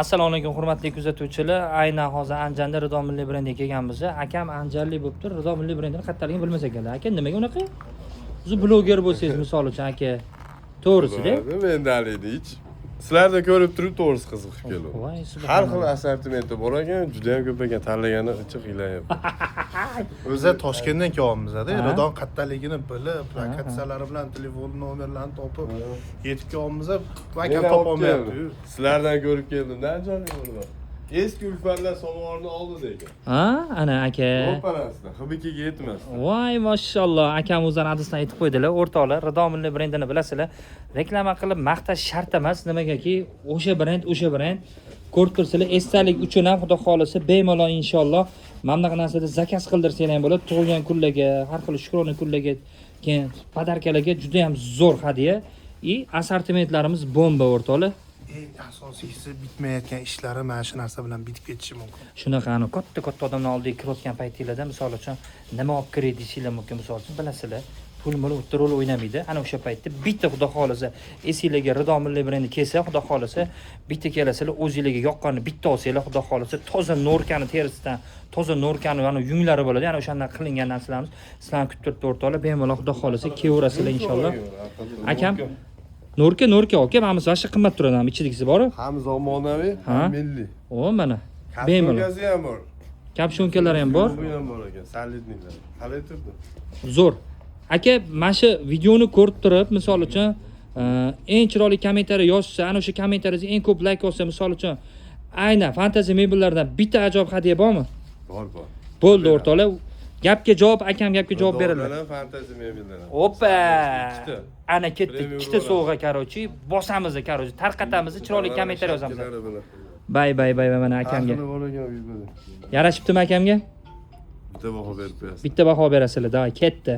Assalomu alaykum hurmatli kuzatuvchilar. Aynan hozir Andijonda Rido milliy brendiga kelganmiz. Akam andijonlik bo'lib tur, Rido milliy brendini qayerdaligini bilmas ekanlar. Aka nimaga unaqa? Siz bloger bo'lsangiz, misol uchun aka. To'g'risi-da? Mendalikda hech. Sizlarda ko'rib turib to'g'risi qiziqib keldi. Voy, Har xil assortimenti bor ekan, juda ham ko'p ekan, tanlagani ichi qilayapti. O'zi Toshkentdan kelyapmiz-da, Ridon qayerdaligini bilib, lokatsiyalari bilan telefon nomerlarini topib yetib kelyapmiz, akam topolmayapti. Sizlardan ko'rib keldim-da, ajoyib bo'ldi. Eski ulfatlar somonini oldi ekan. Ha, ana aka. Ro'parasidan Hibkiga yetmas. Voy, mashalloh. Akam o'zlari adresini aytib qo'ydilar. O'rtoqlar, Rido milliy brendini bilasizlar. Reklama qilib maqtash shart emas, nimagaki o'sha brend. Ko'rib tursizlar, esdalik uchun ham xudo xolisa bemalol inshaalloh mana bunaqa narsada zakaz qildirsanglar ham bo'ladi. Tug'ilgan kunlarga, har xil shukrona kunlarga, keyin podarkalarga juda ham zo'r hadya. Assortimentlarimiz bomba o'rtoqlar. Eng asosiysi bitmayotgan ishlari mana shu narsa bilan bitib ketishi mumkin. Shunaqa katta odamlar oldiga kirayotgan paytinglarda misol uchun nima olib kiray deysizlar mumkin, misol uchun bilasizlar. Pul o'ta rol o'ynamaydi. Ana o'sha paytda bitta xudo xolisa esinglarga Rido milliy brendi kelsa, xudo xolisa bitta kelasizlar, o'zingizlarga yoqqanini bitta olsanglar, xudo xolisa toza Norkani terisidan, toza Norkani ana yunglari bo'ladi. Ana o'shandan qilingan narsalarimiz sizlarni kutib turibdi o'rtoqlar. Bemalol xudo xolisa kelaverasizlar inshaalloh. Akam Norka aka, mana bu qimmat turadi, ham ichidagisi bor-ku. Ham zamonaviy, ham milliy. O, mana. Bemalol. Kapshonkazi ham bor. Kapshonkalar ham bor. Bu ham bor ekan, solidniklar. Qalay turdi? Zo'r. Aka, mana shu videoni ko'rib turib, misol uchun eng chiroyli kommentariy yozsa, ana o'sha kommentariyga eng ko'p like olsa, misol uchun aynan fantaziya mebellardan bitta ajoyib hadya bormi? Bor. Bo'ldi o'rtoqlar. Gapga javob, akam gapga javob beradilar. Fantaziya mebellar. Opa! Ana ketdi, ikkita sovg'a karochi, bosamiz karochi, tarqatamiz, chiroyli kommentariy yozamiz. Bay mana akamga. Yarashibdimi akamga? Bitta baho berib qo'yasiz. Bitta baho berasizlar, da, ketdi.